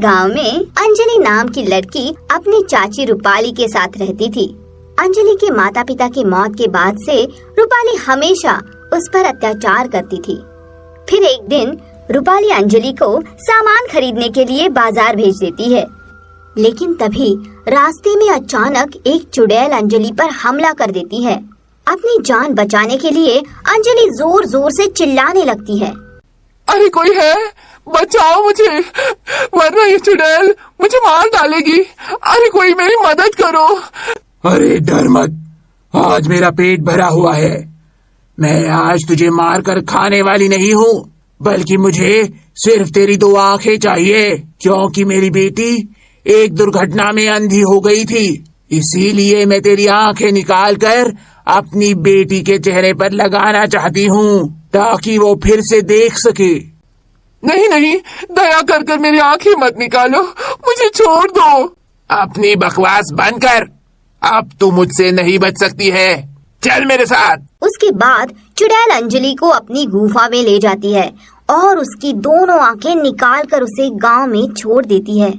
गांव में अंजलि नाम की लड़की अपनी चाची रूपाली के साथ रहती थी। अंजलि के माता पिता की मौत के बाद से रूपाली हमेशा उस पर अत्याचार करती थी। फिर एक दिन रूपाली अंजलि को सामान खरीदने के लिए बाजार भेज देती है, लेकिन तभी रास्ते में अचानक एक चुड़ैल अंजलि पर हमला कर देती है। अपनी जान बचाने के लिए अंजलि जोर जोर से चिल्लाने लगती है। अरे कोई है, बचाओ मुझे, वरना ये चुड़ैल मुझे मार डालेगी। अरे कोई मेरी मदद करो। अरे डर मत, आज मेरा पेट भरा हुआ है। मैं आज तुझे मार कर खाने वाली नहीं हूँ, बल्कि मुझे सिर्फ तेरी 2 आंखें चाहिए, क्योंकि मेरी बेटी एक दुर्घटना में अंधी हो गई थी। इसीलिए मैं तेरी आंखें निकाल कर अपनी बेटी के चेहरे पर लगाना चाहती हूँ, ताकि वो फिर से देख सके। नहीं नहीं, दया कर कर मेरी आंखें मत निकालो, मुझे छोड़ दो। अपनी बकवास बंद कर, अब तू मुझसे नहीं बच सकती है, चल मेरे साथ। उसके बाद चुड़ैल अंजलि को अपनी गुफा में ले जाती है और उसकी दोनों आंखें निकाल कर उसे गांव में छोड़ देती है।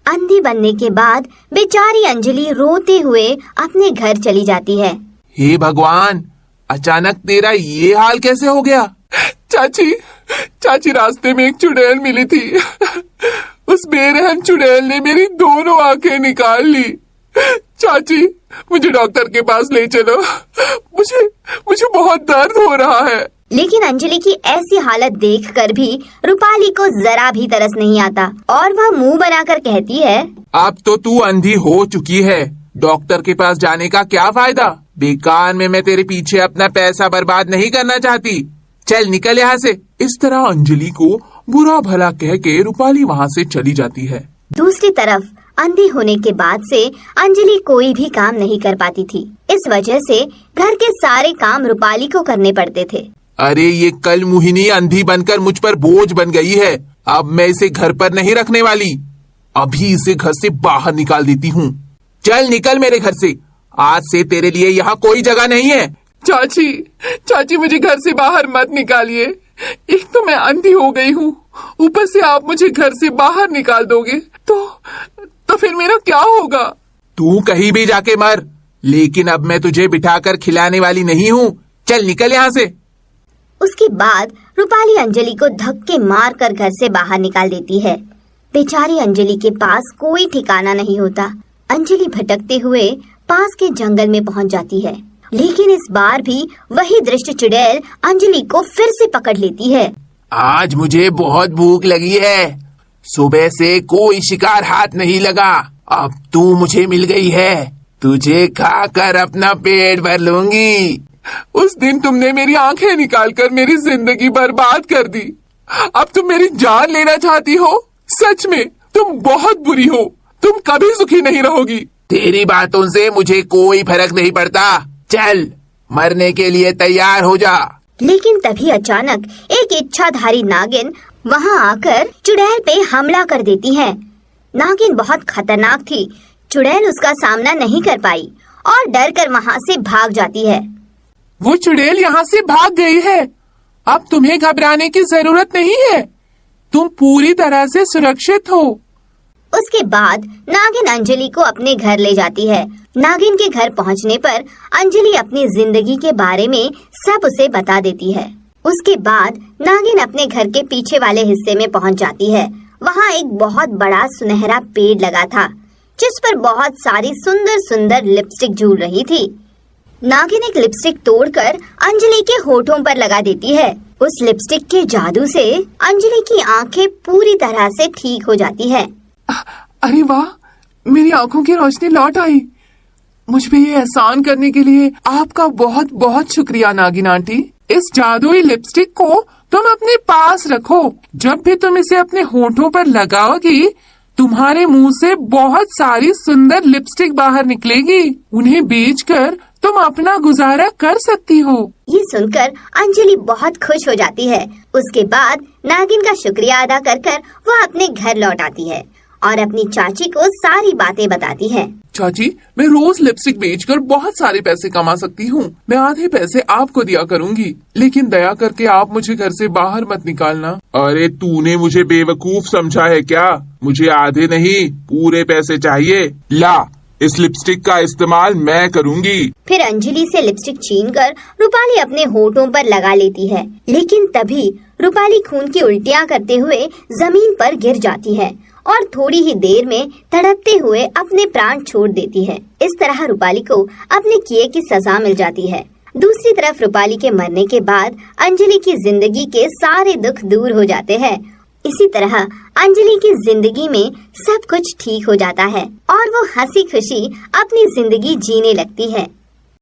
अंधी बनने के बाद बेचारी अंजलि रोते हुए अपने घर चली जाती है। हे भगवान, अचानक तेरा ये हाल कैसे हो गया? चाची रास्ते में एक चुड़ैल मिली थी। उस बेरहम चुड़ैल ने मेरी दोनों आंखें निकाल ली। चाची, मुझे डॉक्टर के पास ले चलो, मुझे बहुत दर्द हो रहा है। लेकिन अंजलि की ऐसी हालत देखकर भी रूपाली को जरा भी तरस नहीं आता और वह मुंह बनाकर कहती है, अब तो तू अंधी हो चुकी है, डॉक्टर के पास जाने का क्या फायदा? बेकार में मैं तेरे पीछे अपना पैसा बर्बाद नहीं करना चाहती, चल निकल यहाँ से। इस तरह अंजलि को बुरा भला कह के रूपाली वहाँ से चली जाती है। दूसरी तरफ अंधी होने के बाद से अंजलि कोई भी काम नहीं कर पाती थी। इस वजह से घर के सारे काम रूपाली को करने पड़ते थे। अरे ये कल मुहिनी अंधी बनकर मुझ पर बोझ बन गई है, अब मैं इसे घर पर नहीं रखने वाली, अभी इसे घर से बाहर निकाल देती हूँ। चल निकल मेरे घर से, आज से तेरे लिए यहाँ कोई जगह नहीं है। चाची मुझे घर से बाहर मत निकालिए। एक तो मैं अंधी हो गई हूँ, ऊपर से आप मुझे घर से बाहर निकाल दोगे तो फिर मेरा क्या होगा? तू कहीं भी जाके मर, लेकिन अब मैं तुझे बिठाकर खिलाने वाली नहीं हूँ, चल निकल यहाँ से। उसके बाद रूपाली अंजलि को धक्के मार कर घर से बाहर निकाल देती है। बेचारी अंजलि के पास कोई ठिकाना नहीं होता। अंजलि भटकते हुए पास के जंगल में पहुंच जाती है, लेकिन इस बार भी वही दृष्ट चुड़ैल अंजलि को फिर से पकड़ लेती है। आज मुझे बहुत भूख लगी है, सुबह से कोई शिकार हाथ नहीं लगा, अब तू मुझे मिल गई है, तुझे खाकर अपना पेट भर लूंगी। उस दिन तुमने मेरी आंखें निकालकर मेरी जिंदगी बर्बाद कर दी, अब तुम मेरी जान लेना चाहती हो? सच में तुम बहुत बुरी हो, तुम कभी सुखी नहीं रहोगी। तेरी बातों से मुझे कोई फर्क नहीं पड़ता, चल मरने के लिए तैयार हो जा। लेकिन तभी अचानक एक इच्छाधारी नागिन वहां आकर चुड़ैल पे हमला कर देती है। नागिन बहुत खतरनाक थी, चुड़ैल उसका सामना नहीं कर पाई और डर कर वहाँ से भाग जाती है। वो चुड़ैल यहाँ से भाग गई है, अब तुम्हें घबराने की जरूरत नहीं है, तुम पूरी तरह से सुरक्षित हो। उसके बाद नागिन अंजलि को अपने घर ले जाती है। नागिन के घर पहुंचने पर अंजलि अपनी जिंदगी के बारे में सब उसे बता देती है। उसके बाद नागिन अपने घर के पीछे वाले हिस्से में पहुंच जाती है। वहाँ एक बहुत बड़ा सुनहरा पेड़ लगा था, जिस पर बहुत सारी सुंदर सुंदर लिपस्टिक झूल रही थी। नागिन एक लिपस्टिक तोड़कर अंजलि के होठों पर लगा देती है। उस लिपस्टिक के जादू से अंजलि की आंखें पूरी तरह से ठीक हो जाती है। अरे वाह, मेरी आंखों की रोशनी लौट आई। मुझ पे ये एहसान करने के लिए आपका बहुत बहुत शुक्रिया नागिन आंटी। इस जादुई लिपस्टिक को तुम अपने पास रखो, जब भी तुम इसे अपने होठों पर लगाओगी तुम्हारे मुंह से बहुत सारी सुंदर लिपस्टिक बाहर निकलेगी, उन्हें बेचकर तुम अपना गुजारा कर सकती हो। ये सुनकर अंजलि बहुत खुश हो जाती है। उसके बाद नागिन का शुक्रिया अदा कर वह अपने घर लौट आती है और अपनी चाची को सारी बातें बताती है। चाची, मैं रोज लिपस्टिक बेचकर बहुत सारे पैसे कमा सकती हूँ। मैं आधे पैसे आपको दिया करूँगी, लेकिन दया करके आप मुझे घर से बाहर मत निकालना। अरे तूने मुझे बेवकूफ समझा है क्या? मुझे आधे नहीं पूरे पैसे चाहिए। ला, इस लिपस्टिक का इस्तेमाल मैं करूँगी। फिर अंजलि से लिपस्टिक छीनकर रूपाली अपने होठों पर लगा लेती है, लेकिन तभी रूपाली खून की उल्टियाँ करते हुए जमीन पर गिर जाती है और थोड़ी ही देर में तड़पते हुए अपने प्राण छोड़ देती है। इस तरह रूपाली को अपने किए की सजा मिल जाती है। दूसरी तरफ रूपाली के मरने के बाद अंजलि की जिंदगी के सारे दुख दूर हो जाते हैं। इसी तरह अंजलि की जिंदगी में सब कुछ ठीक हो जाता है और वो हंसी खुशी अपनी जिंदगी जीने लगती है।